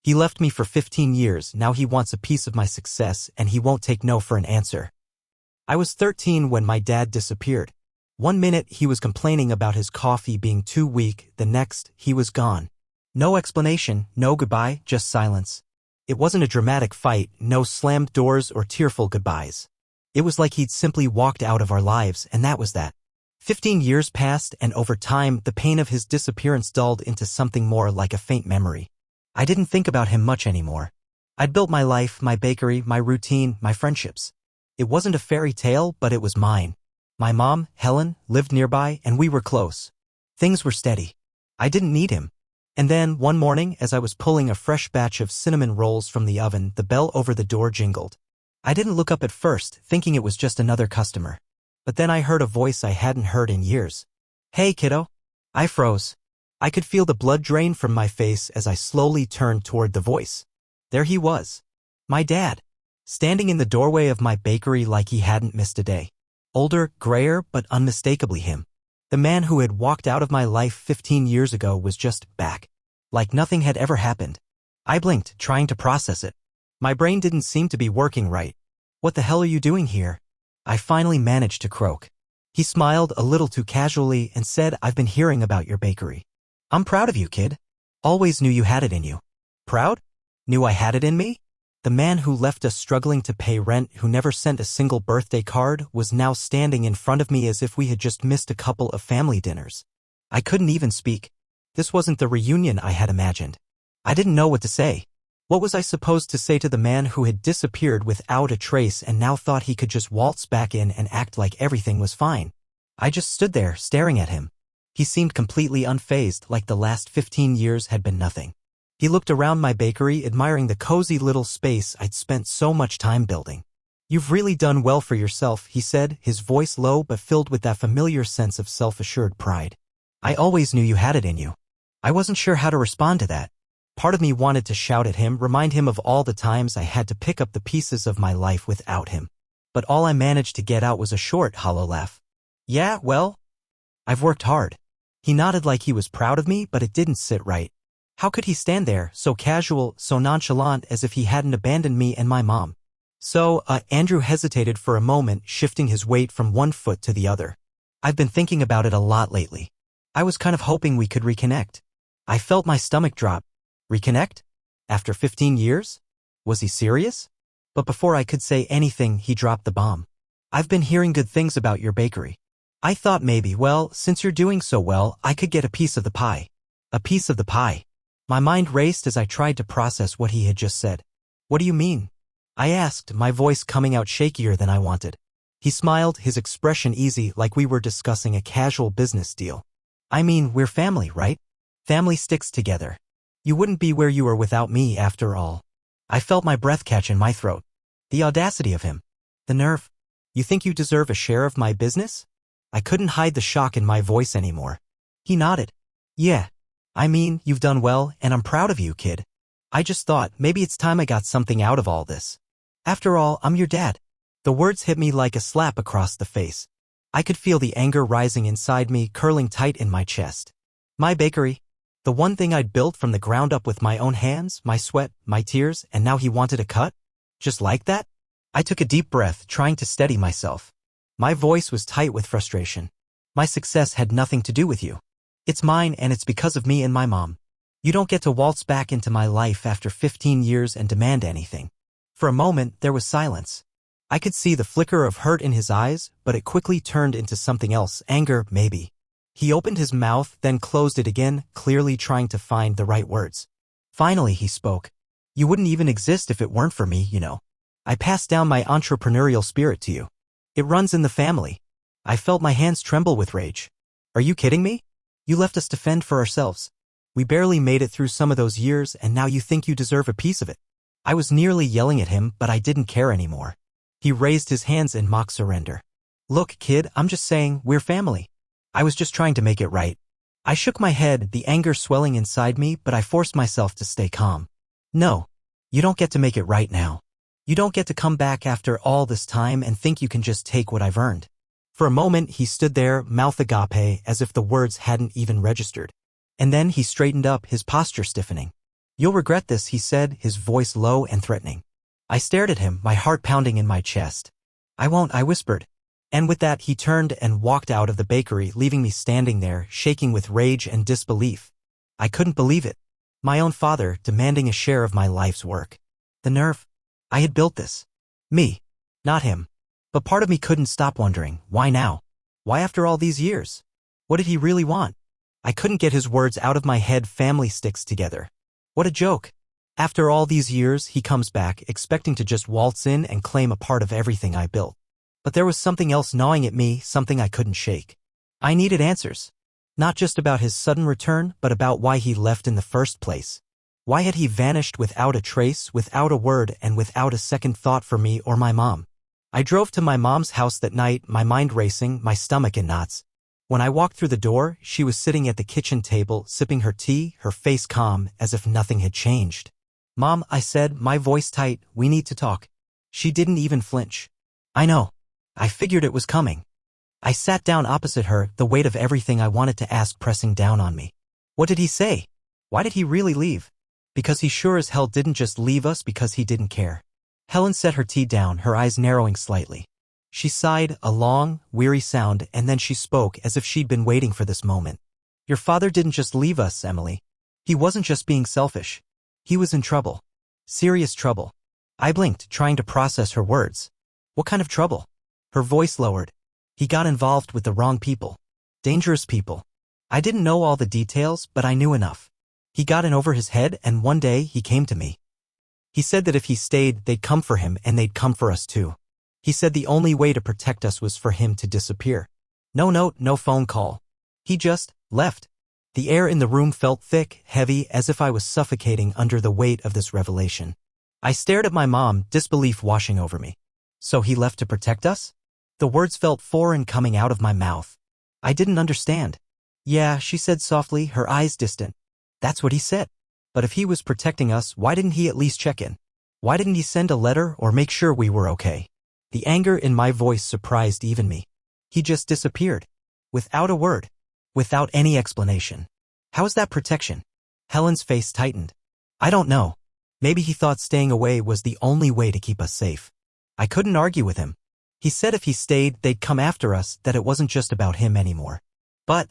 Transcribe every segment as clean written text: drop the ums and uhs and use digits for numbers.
He left me for 15 years, now he wants a piece of my success and he won't take no for an answer. I was 13 when my dad disappeared. One minute he was complaining about his coffee being too weak, the next he was gone. No explanation, no goodbye, just silence. It wasn't a dramatic fight, no slammed doors or tearful goodbyes. It was like he'd simply walked out of our lives, and that was that. 15 years passed, and over time, the pain of his disappearance dulled into something more like a faint memory. I didn't think about him much anymore. I'd built my life, my bakery, my routine, my friendships. It wasn't a fairy tale, but it was mine. My mom, Helen, lived nearby, and we were close. Things were steady. I didn't need him. And then, one morning, as I was pulling a fresh batch of cinnamon rolls from the oven, the bell over the door jingled. I didn't look up at first, thinking it was just another customer. But then I heard a voice I hadn't heard in years. "Hey, kiddo." I froze. I could feel the blood drain from my face as I slowly turned toward the voice. There he was. My dad. Standing in the doorway of my bakery like he hadn't missed a day. Older, grayer, but unmistakably him. The man who had walked out of my life 15 years ago was just back. Like nothing had ever happened. I blinked, trying to process it. My brain didn't seem to be working right. "What the hell are you doing here?" I finally managed to croak. He smiled a little too casually and said, "I've been hearing about your bakery. I'm proud of you, kid. Always knew you had it in you." Proud? Knew I had it in me? The man who left us struggling to pay rent, who never sent a single birthday card, was now standing in front of me as if we had just missed a couple of family dinners. I couldn't even speak. This wasn't the reunion I had imagined. I didn't know what to say. What was I supposed to say to the man who had disappeared without a trace and now thought he could just waltz back in and act like everything was fine? I just stood there, staring at him. He seemed completely unfazed, like the last 15 years had been nothing. He looked around my bakery, admiring the cozy little space I'd spent so much time building. "You've really done well for yourself," he said, his voice low but filled with that familiar sense of self-assured pride. "I always knew you had it in you." I wasn't sure how to respond to that. Part of me wanted to shout at him, remind him of all the times I had to pick up the pieces of my life without him. But all I managed to get out was a short, hollow laugh. "Yeah, well, I've worked hard." He nodded like he was proud of me, but it didn't sit right. How could he stand there, so casual, so nonchalant, as if he hadn't abandoned me and my mom? Andrew hesitated for a moment, shifting his weight from one foot to the other. "I've been thinking about it a lot lately. I was kind of hoping we could reconnect." I felt my stomach drop. Reconnect? After 15 years? Was he serious? But before I could say anything, he dropped the bomb. "I've been hearing good things about your bakery. I thought maybe, well, since you're doing so well, I could get a piece of the pie." A piece of the pie. My mind raced as I tried to process what he had just said. "What do you mean?" I asked, my voice coming out shakier than I wanted. He smiled, his expression easy, like we were discussing a casual business deal. "I mean, we're family, right? Family sticks together. You wouldn't be where you are without me, after all." I felt my breath catch in my throat. The audacity of him. The nerve. "You think you deserve a share of my business?" I couldn't hide the shock in my voice anymore. He nodded. "Yeah. I mean, you've done well, and I'm proud of you, kid. I just thought, maybe it's time I got something out of all this. After all, I'm your dad." The words hit me like a slap across the face. I could feel the anger rising inside me, curling tight in my chest. My bakery. The one thing I'd built from the ground up with my own hands, my sweat, my tears, and now he wanted a cut? Just like that? I took a deep breath, trying to steady myself. My voice was tight with frustration. "My success had nothing to do with you. It's mine, and it's because of me and my mom. You don't get to waltz back into my life after 15 years and demand anything." For a moment, there was silence. I could see the flicker of hurt in his eyes, but it quickly turned into something else, anger, maybe. He opened his mouth, then closed it again, clearly trying to find the right words. Finally, he spoke. "You wouldn't even exist if it weren't for me, you know. I passed down my entrepreneurial spirit to you. It runs in the family." I felt my hands tremble with rage. "Are you kidding me? You left us to fend for ourselves. We barely made it through some of those years, and now you think you deserve a piece of it." I was nearly yelling at him, but I didn't care anymore. He raised his hands in mock surrender. "Look, kid, I'm just saying, we're family. I was just trying to make it right." I shook my head, the anger swelling inside me, but I forced myself to stay calm. "No, you don't get to make it right now. You don't get to come back after all this time and think you can just take what I've earned." For a moment, he stood there, mouth agape, as if the words hadn't even registered. And then he straightened up, his posture stiffening. You'll regret this, he said, his voice low and threatening. I stared at him, my heart pounding in my chest. I won't, I whispered. And with that, he turned and walked out of the bakery, leaving me standing there, shaking with rage and disbelief. I couldn't believe it. My own father, demanding a share of my life's work. The nerve. I had built this. Me. Not him. But part of me couldn't stop wondering, why now? Why after all these years? What did he really want? I couldn't get his words out of my head. Family sticks together. What a joke. After all these years, he comes back, expecting to just waltz in and claim a part of everything I built. But there was something else gnawing at me, something I couldn't shake. I needed answers. Not just about his sudden return, but about why he left in the first place. Why had he vanished without a trace, without a word, and without a second thought for me or my mom? I drove to my mom's house that night, my mind racing, my stomach in knots. When I walked through the door, she was sitting at the kitchen table, sipping her tea, her face calm, as if nothing had changed. Mom, I said, my voice tight, we need to talk. She didn't even flinch. I know. I figured it was coming. I sat down opposite her, the weight of everything I wanted to ask pressing down on me. What did he say? Why did he really leave? Because he sure as hell didn't just leave us because he didn't care. Helen set her tea down, her eyes narrowing slightly. She sighed, a long, weary sound, and then she spoke as if she'd been waiting for this moment. Your father didn't just leave us, Emily. He wasn't just being selfish. He was in trouble. Serious trouble. I blinked, trying to process her words. What kind of trouble? Her voice lowered. He got involved with the wrong people. Dangerous people. I didn't know all the details, but I knew enough. He got in over his head, and one day he came to me. He said that if he stayed, they'd come for him and they'd come for us too. He said the only way to protect us was for him to disappear. No note, no phone call. He just left. The air in the room felt thick, heavy, as if I was suffocating under the weight of this revelation. I stared at my mom, disbelief washing over me. So he left to protect us? The words felt foreign coming out of my mouth. I didn't understand. Yeah, she said softly, her eyes distant. That's what he said. But if he was protecting us, why didn't he at least check in? Why didn't he send a letter or make sure we were okay? The anger in my voice surprised even me. He just disappeared. Without a word. Without any explanation. How is that protection? Helen's face tightened. I don't know. Maybe he thought staying away was the only way to keep us safe. I couldn't argue with him. He said if he stayed, they'd come after us, that it wasn't just about him anymore. But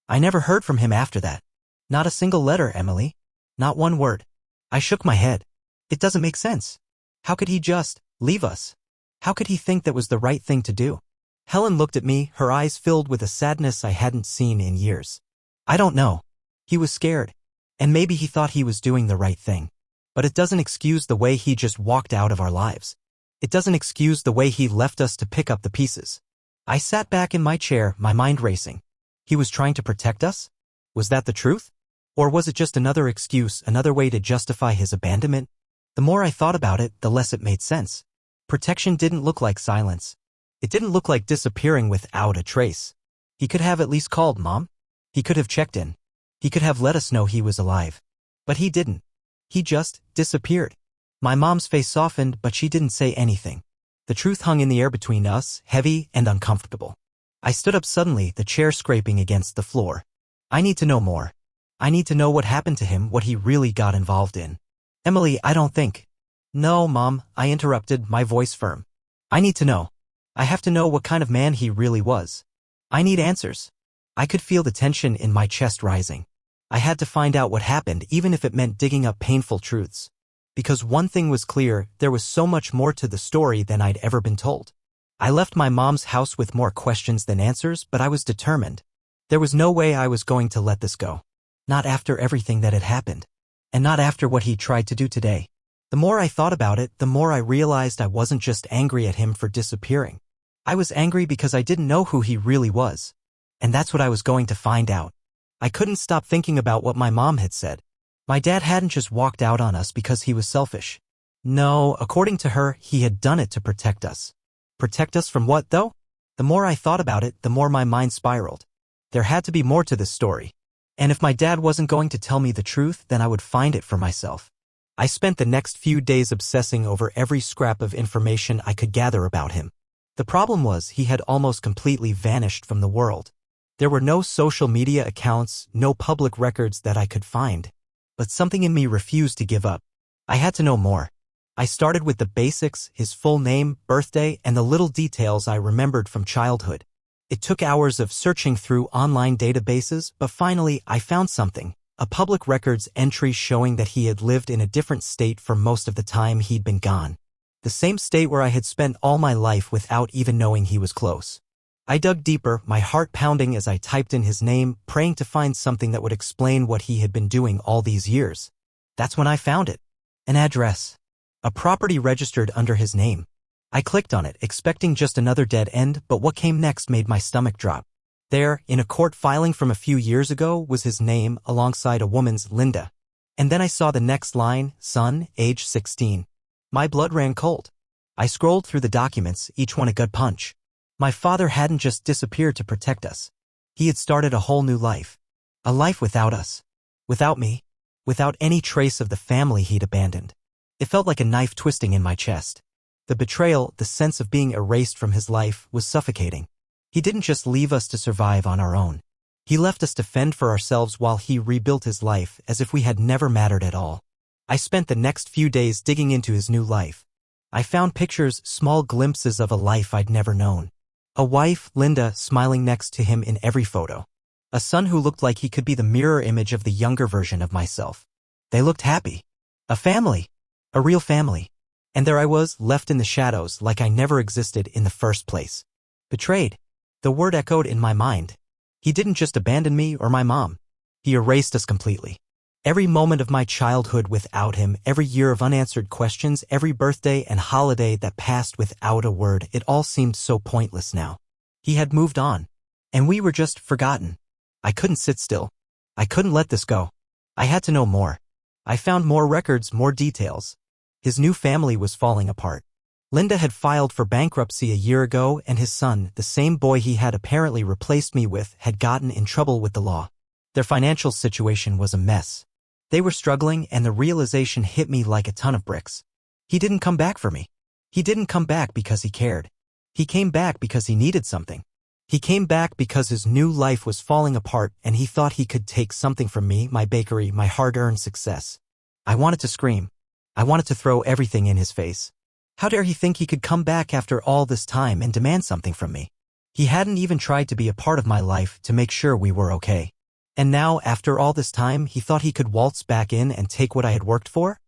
I never heard from him after that. Not a single letter, Emily. Not one word. I shook my head. It doesn't make sense. How could he just leave us? How could he think that was the right thing to do? Helen looked at me, her eyes filled with a sadness I hadn't seen in years. I don't know. He was scared. And maybe he thought he was doing the right thing. But it doesn't excuse the way he just walked out of our lives. It doesn't excuse the way he left us to pick up the pieces. I sat back in my chair, my mind racing. He was trying to protect us? Was that the truth? Or was it just another excuse, another way to justify his abandonment? The more I thought about it, the less it made sense. Protection didn't look like silence. It didn't look like disappearing without a trace. He could have at least called Mom. He could have checked in. He could have let us know he was alive. But he didn't. He just disappeared. My mom's face softened, but she didn't say anything. The truth hung in the air between us, heavy and uncomfortable. I stood up suddenly, the chair scraping against the floor. I need to know more. I need to know what happened to him, what he really got involved in. Emily, I don't think. No, Mom, I interrupted, my voice firm. I need to know. I have to know what kind of man he really was. I need answers. I could feel the tension in my chest rising. I had to find out what happened, even if it meant digging up painful truths. Because one thing was clear, there was so much more to the story than I'd ever been told. I left my mom's house with more questions than answers, but I was determined. There was no way I was going to let this go. Not after everything that had happened. And not after what he tried to do today. The more I thought about it, the more I realized I wasn't just angry at him for disappearing. I was angry because I didn't know who he really was. And that's what I was going to find out. I couldn't stop thinking about what my mom had said. My dad hadn't just walked out on us because he was selfish. No, according to her, he had done it to protect us. Protect us from what, though? The more I thought about it, the more my mind spiraled. There had to be more to this story. And if my dad wasn't going to tell me the truth, then I would find it for myself. I spent the next few days obsessing over every scrap of information I could gather about him. The problem was he had almost completely vanished from the world. There were no social media accounts, no public records that I could find. but something in me refused to give up. I had to know more. I started with the basics, his full name, birthday, and the little details I remembered from childhood. It took hours of searching through online databases, but finally I found something. A public records entry showing that he had lived in a different state for most of the time he'd been gone. The same state where I had spent all my life without even knowing he was close. I dug deeper, my heart pounding as I typed in his name, praying to find something that would explain what he had been doing all these years. That's when I found it. An address. A property registered under his name. I clicked on it, expecting just another dead end, but what came next made my stomach drop. There, in a court filing from a few years ago, was his name alongside a woman's, Linda. And then I saw the next line, son, age 16. My blood ran cold. I scrolled through the documents, each one a gut punch. My father hadn't just disappeared to protect us. He had started a whole new life. A life without us. Without me. Without any trace of the family he'd abandoned. It felt like a knife twisting in my chest. The betrayal, the sense of being erased from his life, was suffocating. He didn't just leave us to survive on our own. He left us to fend for ourselves while he rebuilt his life as if we had never mattered at all. I spent the next few days digging into his new life. I found pictures, small glimpses of a life I'd never known. A wife, Linda, smiling next to him in every photo. A son who looked like he could be the mirror image of the younger version of myself. They looked happy. A family. A real family. And there I was, left in the shadows like I never existed in the first place. Betrayed. The word echoed in my mind. He didn't just abandon me or my mom. He erased us completely. Every moment of my childhood without him, every year of unanswered questions, every birthday and holiday that passed without a word, it all seemed so pointless now. He had moved on. And we were just forgotten. I couldn't sit still. I couldn't let this go. I had to know more. I found more records, more details. His new family was falling apart. Linda had filed for bankruptcy a year ago, and his son, the same boy he had apparently replaced me with, had gotten in trouble with the law. Their financial situation was a mess. They were struggling, and the realization hit me like a ton of bricks. He didn't come back for me. He didn't come back because he cared. He came back because he needed something. He came back because his new life was falling apart, and he thought he could take something from me, my bakery, my hard-earned success. I wanted to scream. I wanted to throw everything in his face. How dare he think he could come back after all this time and demand something from me? He hadn't even tried to be a part of my life to make sure we were okay. And now, after all this time, he thought he could waltz back in and take what I had worked for?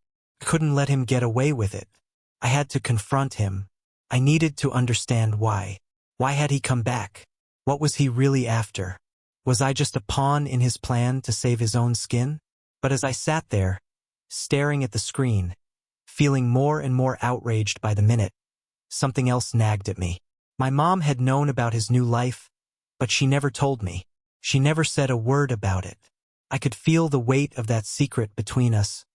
I couldn't let him get away with it. I had to confront him. I needed to understand why. Why had he come back? What was he really after? Was I just a pawn in his plan to save his own skin? But as I sat there, staring at the screen, feeling more and more outraged by the minute, something else nagged at me. My mom had known about his new life, but she never told me. She never said a word about it. I could feel the weight of that secret between us,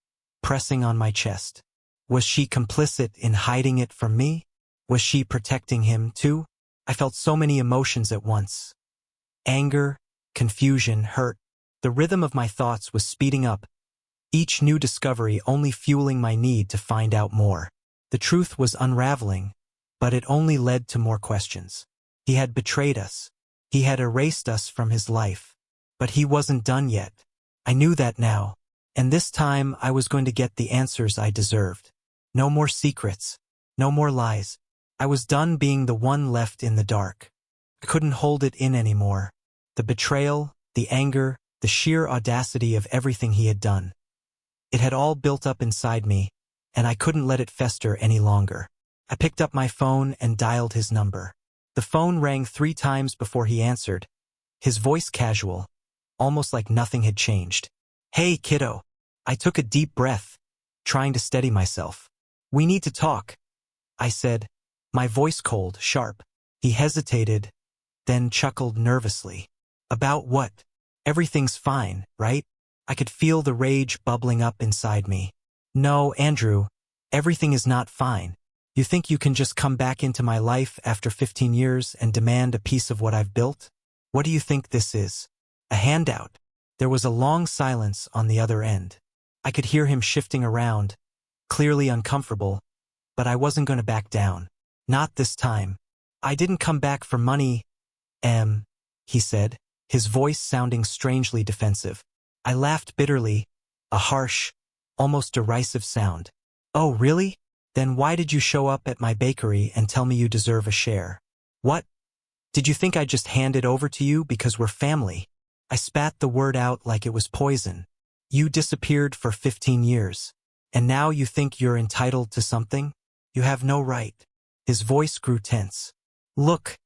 pressing on my chest. Was she complicit in hiding it from me? Was she protecting him too? I felt so many emotions at once. Anger, confusion, hurt. The rhythm of my thoughts was speeding up, each new discovery only fueling my need to find out more. The truth was unraveling, but it only led to more questions. He had betrayed us. He had erased us from his life. But he wasn't done yet. I knew that now, and this time I was going to get the answers I deserved. No more secrets. No more lies. I was done being the one left in the dark. I couldn't hold it in anymore. The betrayal, the anger, the sheer audacity of everything he had done. It had all built up inside me, and I couldn't let it fester any longer. I picked up my phone and dialed his number. The phone rang 3 times before he answered, his voice casual, almost like nothing had changed. "Hey, kiddo." I took a deep breath, trying to steady myself. "We need to talk," I said, my voice cold, sharp. He hesitated, then chuckled nervously. "About what? Everything's fine, right?" I could feel the rage bubbling up inside me. "No, Andrew, everything is not fine. You think you can just come back into my life after 15 years and demand a piece of what I've built? What do you think this is? A handout?" There was a long silence on the other end. I could hear him shifting around, clearly uncomfortable, but I wasn't going to back down. Not this time. "I didn't come back for money, he said, his voice sounding strangely defensive. I laughed bitterly. a harsh, almost derisive sound. "Oh, really? Then why did you show up at my bakery and tell me you deserve a share? What? Did you think I'd just hand it over to you because we're family?" I spat the word out like it was poison. "You disappeared for 15 years. And now you think you're entitled to something? You have no right." His voice grew tense. "Look,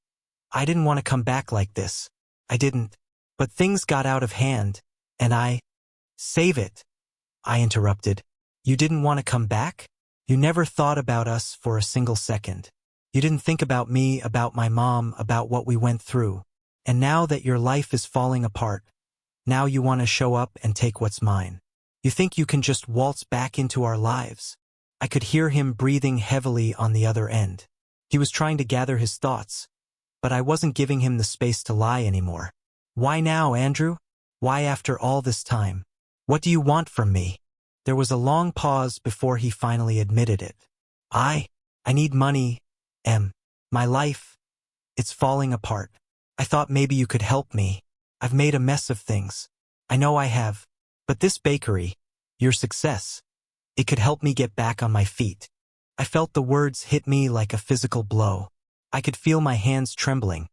I didn't want to come back like this. I didn't. But things got out of hand, and Save it," I interrupted. "You didn't want to come back? You never thought about us for a single second. You didn't think about me, about my mom, about what we went through. And now that your life is falling apart, now you want to show up and take what's mine. You think you can just waltz back into our lives." I could hear him breathing heavily on the other end. He was trying to gather his thoughts, but I wasn't giving him the space to lie anymore. "Why now, Andrew? Why after all this time? What do you want from me?" There was a long pause before he finally admitted it. I need money, Em. My life, it's falling apart. I thought maybe you could help me. I've made a mess of things. I know I have. But this bakery, your success, it could help me get back on my feet." I felt the words hit me like a physical blow. I could feel my hands trembling,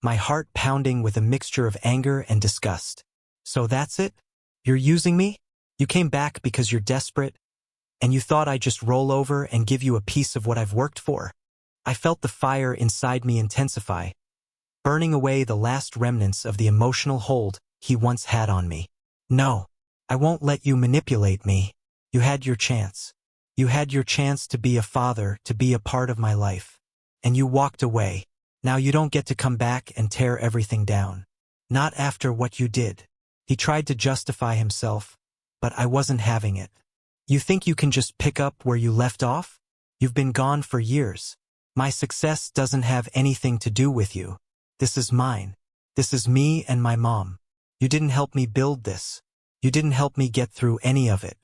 my heart pounding with a mixture of anger and disgust. "So that's it? You're using me? You came back because you're desperate, and you thought I'd just roll over and give you a piece of what I've worked for?" I felt the fire inside me intensify, burning away the last remnants of the emotional hold he once had on me. "No, I won't let you manipulate me. You had your chance. You had your chance to be a father, to be a part of my life. And you walked away. Now you don't get to come back and tear everything down. Not after what you did." He tried to justify himself, but I wasn't having it. "You think you can just pick up where you left off? You've been gone for years. My success doesn't have anything to do with you. This is mine. This is me and my mom. You didn't help me build this. You didn't help me get through any of it.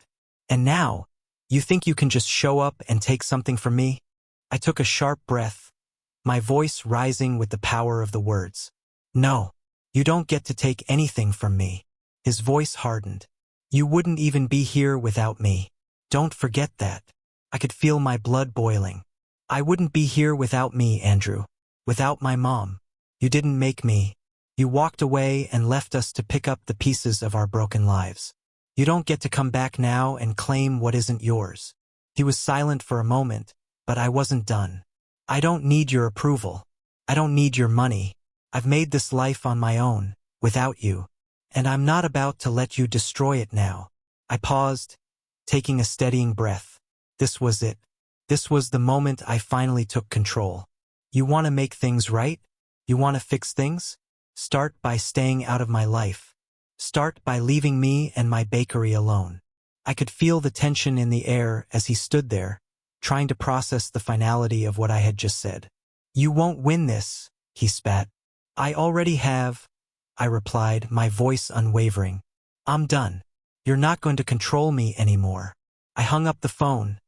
And now, you think you can just show up and take something from me?" I took a sharp breath, my voice rising with the power of the words. "No, you don't get to take anything from me." His voice hardened. "You wouldn't even be here without me. Don't forget that." I could feel my blood boiling. "I wouldn't be here without me, Andrew. Without my mom. You didn't make me. You walked away and left us to pick up the pieces of our broken lives. You don't get to come back now and claim what isn't yours." He was silent for a moment, but I wasn't done. "I don't need your approval. I don't need your money. I've made this life on my own, without you. And I'm not about to let you destroy it now." I paused, taking a steadying breath. This was it. This was the moment I finally took control. "You want to make things right? You want to fix things? Start by staying out of my life. Start by leaving me and my bakery alone." I could feel the tension in the air as he stood there, trying to process the finality of what I had just said. "You won't win this," he spat. "I already have," I replied, my voice unwavering. "I'm done. You're not going to control me anymore." I hung up the phone,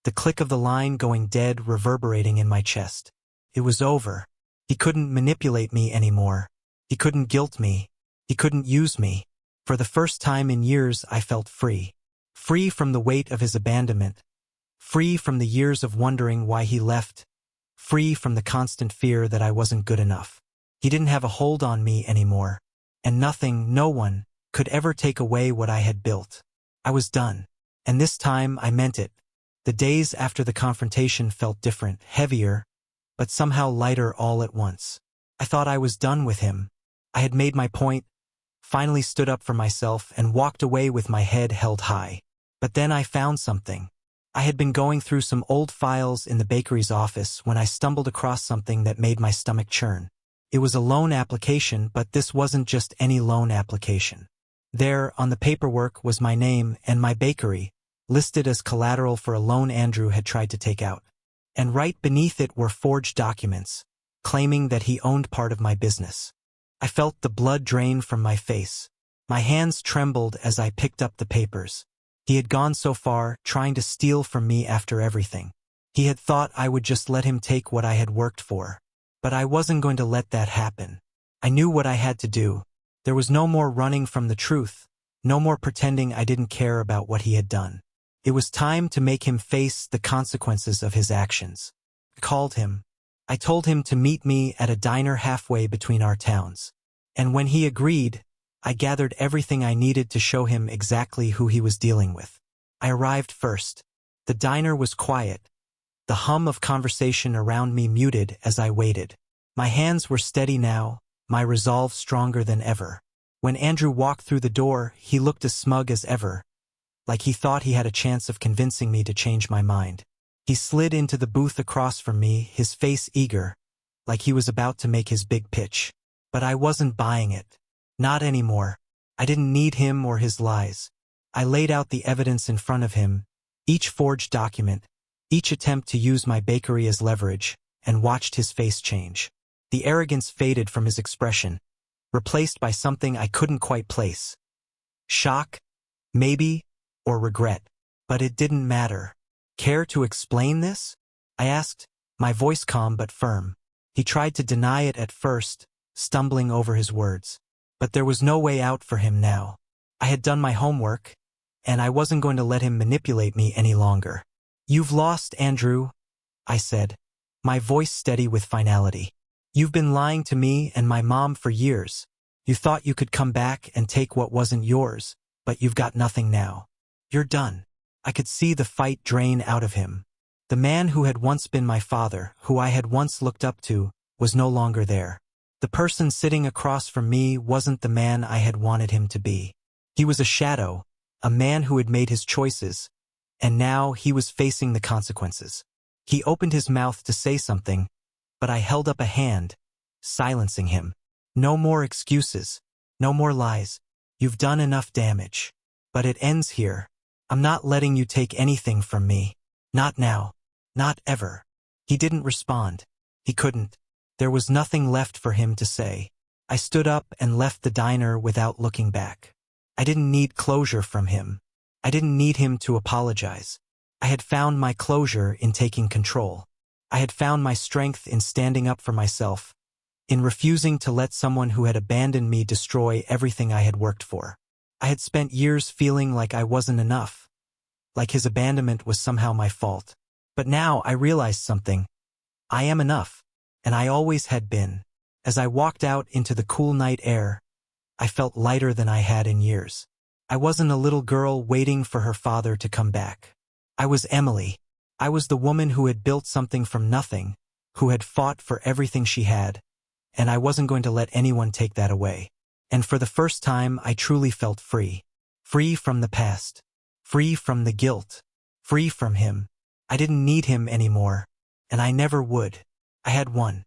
the click of the line going dead reverberating in my chest. It was over. He couldn't manipulate me anymore. He couldn't guilt me. He couldn't use me. For the first time in years, I felt free. Free from the weight of his abandonment. Free from the years of wondering why he left. Free from the constant fear that I wasn't good enough. He didn't have a hold on me anymore. And nothing, no one, could ever take away what I had built. I was done. And this time I meant it. The days after the confrontation felt different, heavier, but somehow lighter all at once. I thought I was done with him. I had made my point, finally stood up for myself, and walked away with my head held high. But then I found something. I had been going through some old files in the bakery's office when I stumbled across something that made my stomach churn. It was a loan application, but this wasn't just any loan application. There, on the paperwork, was my name and my bakery, listed as collateral for a loan Andrew had tried to take out. And right beneath it were forged documents, claiming that he owned part of my business. I felt the blood drain from my face. My hands trembled as I picked up the papers. He had gone so far, trying to steal from me after everything. He had thought I would just let him take what I had worked for. But I wasn't going to let that happen. I knew what I had to do. There was no more running from the truth, No more pretending I didn't care about what he had done. It was time to make him face the consequences of his actions. I called him. I told him to meet me at a diner halfway between our towns. And when he agreed, I gathered everything I needed to show him exactly who he was dealing with. I arrived first. The diner was quiet, the hum of conversation around me muted as I waited. My hands were steady now, my resolve stronger than ever. When Andrew walked through the door, he looked as smug as ever, like he thought he had a chance of convincing me to change my mind. He slid into the booth across from me, his face eager, like he was about to make his big pitch. But I wasn't buying it. Not anymore. I didn't need him or his lies. I laid out the evidence in front of him, each forged document, each attempt to use my bakery as leverage, and watched his face change. The arrogance faded from his expression, replaced by something I couldn't quite place. Shock, maybe, or regret. But it didn't matter. Care to explain this? I asked, my voice calm but firm. He tried to deny it at first, stumbling over his words. But there was no way out for him now. I had done my homework, and I wasn't going to let him manipulate me any longer. You've lost, Andrew, I said, my voice steady with finality. You've been lying to me and my mom for years. You thought you could come back and take what wasn't yours, but you've got nothing now. You're done. I could see the fight drain out of him. The man who had once been my father, who I had once looked up to, was no longer there. The person sitting across from me wasn't the man I had wanted him to be. He was a shadow, a man who had made his choices, and now he was facing the consequences. He opened his mouth to say something, but I held up a hand, silencing him. No more excuses. No more lies. You've done enough damage. But it ends here. I'm not letting you take anything from me. Not now. Not ever. He didn't respond. He couldn't. There was nothing left for him to say. I stood up and left the diner without looking back. I didn't need closure from him. I didn't need him to apologize. I had found my closure in taking control. I had found my strength in standing up for myself, in refusing to let someone who had abandoned me destroy everything I had worked for. I had spent years feeling like I wasn't enough, like his abandonment was somehow my fault. But now I realized something. I am enough, and I always had been. As I walked out into the cool night air, I felt lighter than I had in years. I wasn't a little girl waiting for her father to come back. I was Emily. I was the woman who had built something from nothing, who had fought for everything she had, and I wasn't going to let anyone take that away. And for the first time, I truly felt free. Free from the past. Free from the guilt. Free from him. I didn't need him anymore, and I never would. I had won.